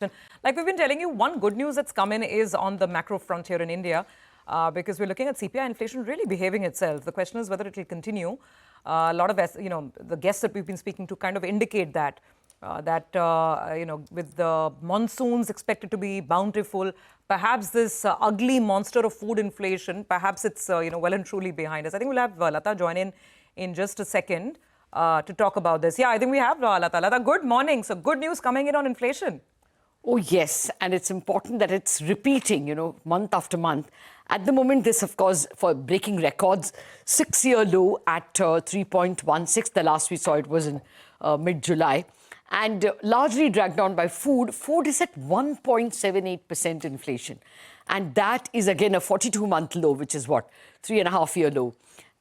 Like we've been telling you, one good news that's come in is on the macro front here in India, because we're looking at CPI inflation really behaving itself. The question is whether it will continue. A lot of, the guests that we've been speaking to kind of indicate that, with the monsoons expected to be bountiful, perhaps this ugly monster of food inflation, perhaps it's, well and truly behind us. I think we'll have Latha join in just a second to talk about this. Yeah, I think we have Latha. Latha, good morning. So good news coming in on inflation. Oh, yes. And it's important that it's repeating, month after month. At the moment, this, of course, for breaking records, 6-year low at 3.16. The last we saw it was in mid-July. And largely dragged down by food. Food is at 1.78% inflation. And that is, again, a 42-month low, which is what? 3.5-year low.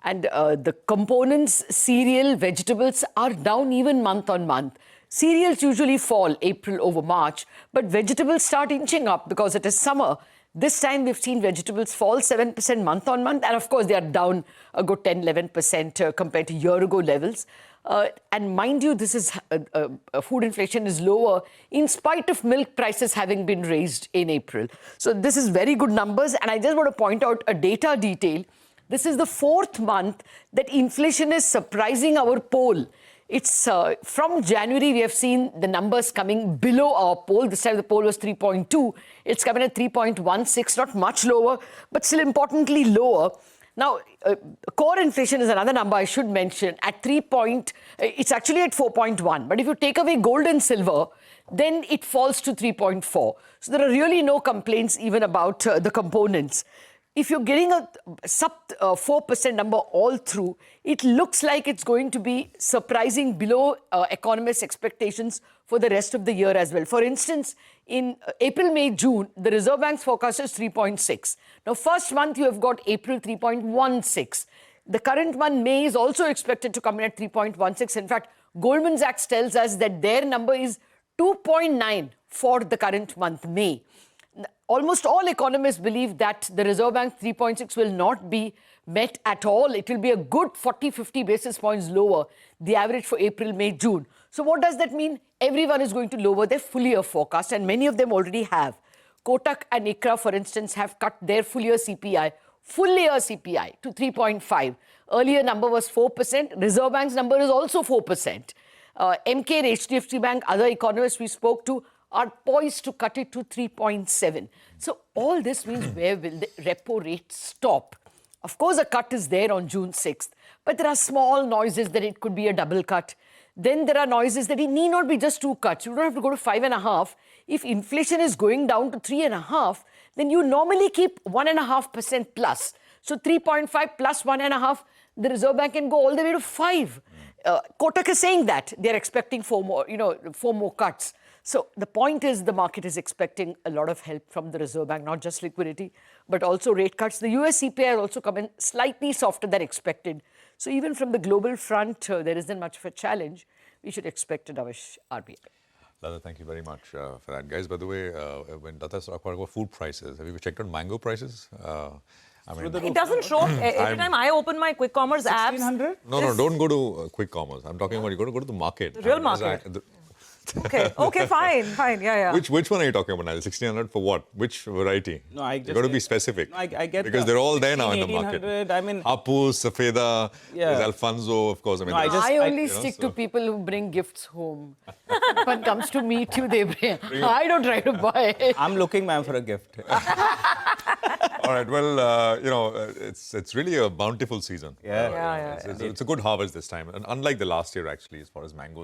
And the components, cereal, vegetables are down even month on month. Cereals usually fall April over March, but vegetables start inching up because it is summer. This time we've seen vegetables fall 7% month on month. And of course, they are down a good 10-11% compared to year-ago levels. And mind you, this is food inflation is lower in spite of milk prices having been raised in April. So this is very good numbers. And I just want to point out a data detail. This is the 4th month that inflation is surprising our poll. It's from January, we have seen the numbers coming below our poll. This time the poll was 3.2. It's coming at 3.16, not much lower, but still importantly lower. Now, core inflation is another number I should mention. At it's actually at 4.1. But if you take away gold and silver, then it falls to 3.4. So there are really no complaints even about the components. If you're getting a sub 4% number all through, it looks like it's going to be surprising below economists' expectations for the rest of the year as well. For instance, in April, May, June, the Reserve Bank's forecast is 3.6. Now, first month, you have got April 3.16. The current one, May, is also expected to come in at 3.16. In fact, Goldman Sachs tells us that their number is 2.9 for the current month, May. Almost all economists believe that the Reserve Bank 3.6 will not be met at all. It will be a good 40-50 basis points lower, the average for April, May, June. So what does that mean? Everyone is going to lower their full-year forecast, and many of them already have. Kotak and ICRA, for instance, have cut their full-year CPI to 3.5. Earlier number was 4%. Reserve Bank's number is also 4%. MK and HDFC Bank, other economists we spoke to, are poised to cut it to 3.7. So all this means where will the repo rate stop? Of course, a cut is there on June 6th, but there are small noises that it could be a double cut. Then there are noises that it need not be just 2 cuts. You don't have to go to 5.5. If inflation is going down to 3.5, then you normally keep 1.5% plus. So 3.5 plus 1.5, the Reserve Bank can go all the way to 5. Kotak is saying that they're expecting 4 more cuts. So the point is the market is expecting a lot of help from the Reserve Bank, not just liquidity, but also rate cuts. The US CPI has also come in slightly softer than expected. So even from the global front, there isn't much of a challenge. We should expect a dovish RBI. Latha, thank you very much for that. Guys, by the way, when Latha talked about food prices, have you checked on mango prices? It doesn't show up. Every time I open my quick commerce apps. No, don't go to quick commerce. I'm talking about you got to go to the market. The real market. Okay, fine, yeah. Which one are you talking about now? 1600 for what? Which variety? No, I you got to be specific. No, I get because they're all there now in the market. I mean, Hapus, Safeda, there's Alfonso, of course. I only stick to people who bring gifts home. When it comes to me too, they bring. I don't try to buy it. I'm looking, ma'am, for a gift. All right. Well, it's really a bountiful season. Yeah. It's a good harvest this time, and unlike the last year, actually, as far as mangoes.